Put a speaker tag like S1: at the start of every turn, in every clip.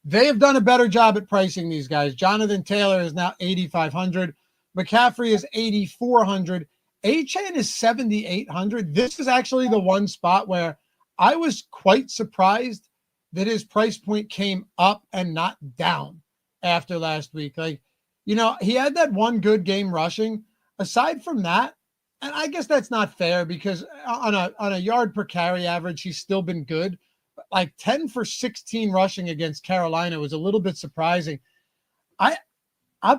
S1: They have done a better job at pricing these guys. Jonathan Taylor is now 8,500. McCaffrey is 8,400. Achane is 7,800. This is actually the one spot where I was quite surprised that his price point came up and not down after last week. Like, he had that one good game rushing. Aside from that, and I guess that's not fair because on a yard per carry average, he's still been good. But like 10 for 16 rushing against Carolina was a little bit surprising. I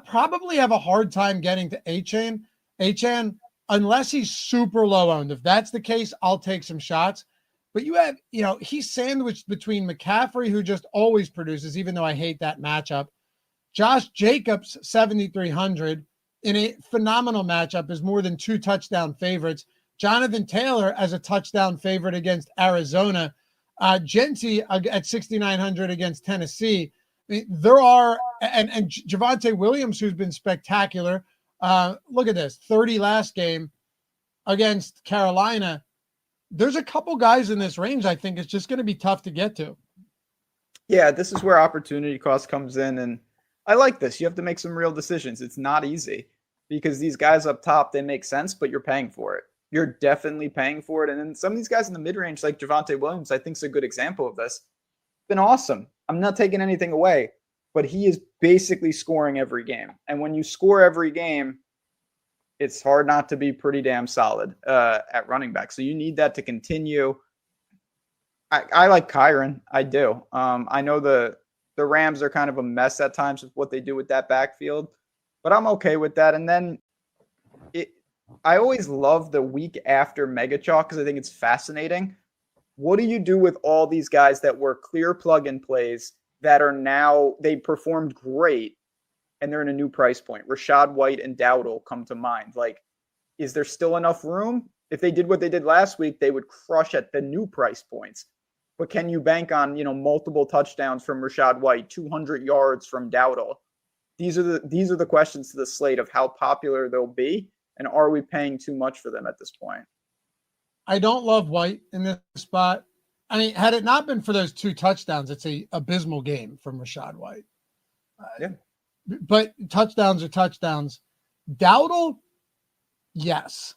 S1: probably have a hard time getting to Achane unless he's super low owned. If that's the case, I'll take some shots. But you have, he's sandwiched between McCaffrey, who just always produces, even though I hate that matchup. Josh Jacobs, 7,300 in a phenomenal matchup, is more than 2 touchdown favorites. Jonathan Taylor as a touchdown favorite against Arizona. Genty at 6,900 against Tennessee. I mean, there are, and Javonte Williams, who's been spectacular. Look at this, 30 last game against Carolina. There's a couple guys in this range I think it's just going to be tough to get to.
S2: Yeah, this is where opportunity cost comes in, and I like this. You have to make some real decisions. It's not easy because these guys up top, they make sense, but you're paying for it. You're definitely paying for it. And then some of these guys in the mid-range, like Javonte Williams, I think is a good example of this. Been awesome. I'm not taking anything away, but he is basically scoring every game. And when you score every game, it's hard not to be pretty damn solid at running back. So you need that to continue. I like Kyron. I do. I know the Rams are kind of a mess at times with what they do with that backfield, but I'm okay with that. And then I always love the week after Mega Chalk because I think it's fascinating. What do you do with all these guys that were clear plug-in plays that are now, they performed great and they're in a new price point? Rachaad White and Dowdle come to mind. Like, is there still enough room? If they did what they did last week, they would crush at the new price points. But can you bank on, multiple touchdowns from Rachaad White, 200 yards from Dowdle? These are the questions to the slate of how popular they'll be, and are we paying too much for them at this point?
S1: I don't love White in this spot. I mean, had it not been for those 2 touchdowns, it's a abysmal game from Rachaad White.
S2: Yeah.
S1: But touchdowns are touchdowns. Dowdle, yes.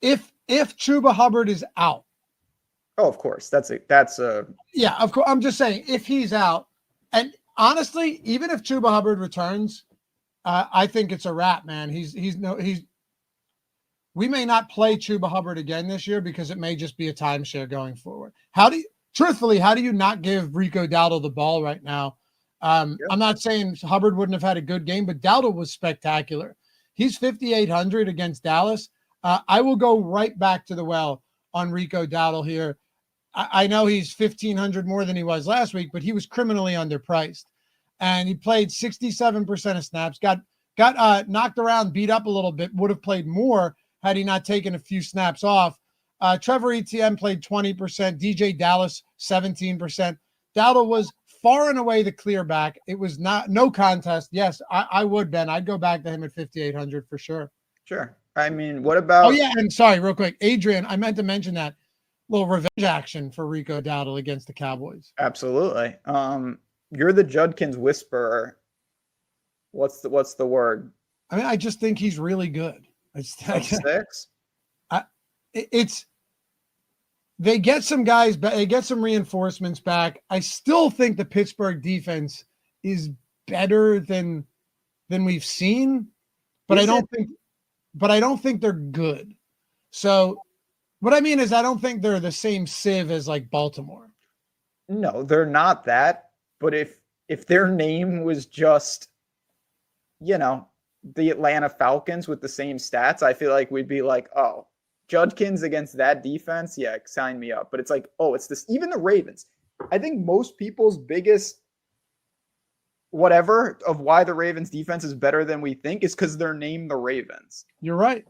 S1: If Chuba Hubbard is out.
S2: Oh, of course. That's
S1: yeah, of course. I'm just saying if he's out, and honestly, even if Chuba Hubbard returns, I think it's a wrap, man. We may not play Chuba Hubbard again this year because it may just be a timeshare going forward. How do you not give Rico Dowdle the ball right now? I'm not saying Hubbard wouldn't have had a good game, but Dowdle was spectacular. He's 5,800 against Dallas. I will go right back to the well on Rico Dowdle here. I know he's 1,500 more than he was last week, but he was criminally underpriced. And he played 67% of snaps, got knocked around, beat up a little bit, would have played more had he not taken a few snaps off. Trevor Etienne played 20%, DJ Dallas 17%. Dowdle was far and away the clear back. It was no contest. Yes, I would, Ben. I'd go back to him at 5,800 for sure.
S2: Sure. I mean, what about...
S1: Oh, yeah, and sorry, real quick. Adrian, I meant to mention that little revenge action for Rico Dowdle against the Cowboys.
S2: Absolutely. You're the Judkins whisperer. What's the word?
S1: I mean, I just think he's really good.
S2: Six?
S1: They get some guys, they get some reinforcements back. I still think the Pittsburgh defense is better than we've seen, but I don't think they're good. So what I mean is I don't think they're the same sieve as like Baltimore.
S2: No, they're not that. But if their name was just, the Atlanta Falcons with the same stats, I feel like we'd be like, oh, Judkins against that defense, yeah, sign me up. But it's like, oh, it's this. Even the Ravens. I think most people's biggest whatever of why the Ravens defense is better than we think is because they're named the Ravens.
S1: You're right.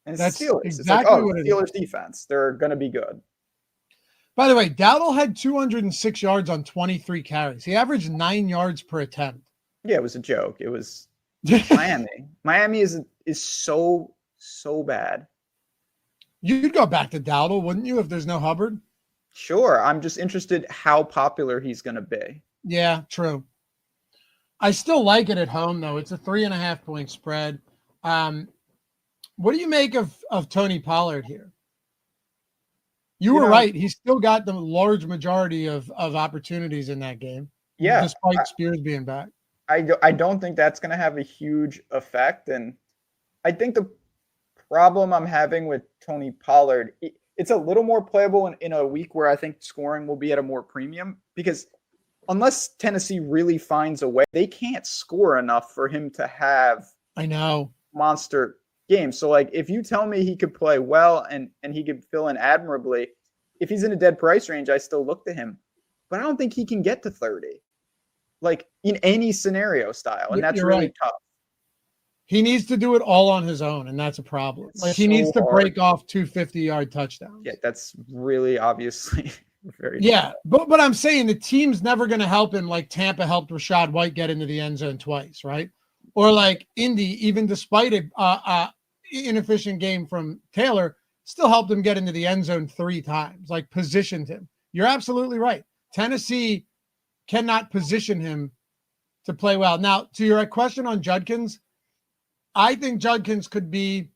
S2: And
S1: that's
S2: Steelers.
S1: Exactly
S2: it's like,
S1: what it
S2: Steelers
S1: is.
S2: Defense. They're going to be good.
S1: By the way, Dowdle had 206 yards on 23 carries. He averaged 9 yards per attempt.
S2: Yeah, it was a joke. It was Miami. Miami is so bad.
S1: You'd go back to Dowdle, wouldn't you, if there's no Hubbard?
S2: Sure. I'm just interested how popular he's going to be.
S1: Yeah, true. I still like it at home, though. It's a 3.5 point spread. What do you make of Tony Pollard here? You were right. He's still got the large majority of opportunities in that game, despite Spears being back.
S2: I don't think that's going to have a huge effect. And I think the problem I'm having with Tony Pollard, it's a little more playable in a week where I think scoring will be at a more premium, because unless Tennessee really finds a way, they can't score enough for him to have monster games. So like, if you tell me he could play well and he could fill in admirably, if he's in a dead price range, I still look to him. But I don't think he can get to 30, like in any scenario style. And that's really tough.
S1: He needs to do it all on his own, and that's a problem. Like, he needs to break off 2 50-yard touchdowns.
S2: Yeah, that's really obviously very
S1: tough. But I'm saying the team's never going to help him like Tampa helped Rachaad White get into the end zone twice, right? Or like Indy, even despite a inefficient game from Taylor, still helped him get into the end zone 3 times, like positioned him. You're absolutely right. Tennessee cannot position him to play well. Now, to your question on Judkins, I think Judkins could be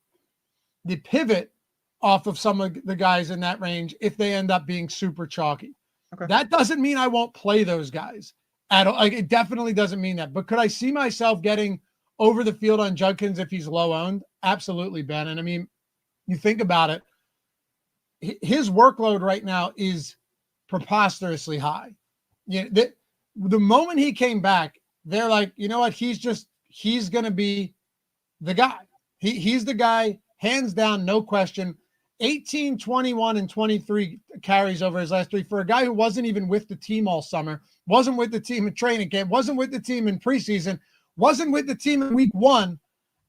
S1: the pivot off of some of the guys in that range if they end up being super chalky. Okay. That doesn't mean I won't play those guys at all. Like, it definitely doesn't mean that. But could I see myself getting over the field on Judkins if he's low owned? Absolutely, Ben. And I mean, you think about it, his workload right now is preposterously high. The moment he came back, they're like, you know what? He's going to be the guy. He's the guy, hands down, no question. 18, 21, and 23 carries over his last 3 for a guy who wasn't even with the team all summer, wasn't with the team in training camp, wasn't with the team in preseason, wasn't with the team in week 1,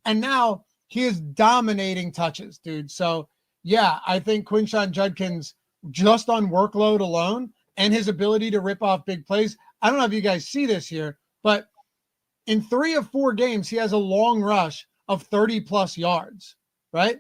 S1: and now he is dominating touches, dude. So, yeah, I think Quinshon Judkins, just on workload alone and his ability to rip off big plays, I don't know if you guys see this here, but in 3 of 4 games, he has a long rush of 30-plus yards, right?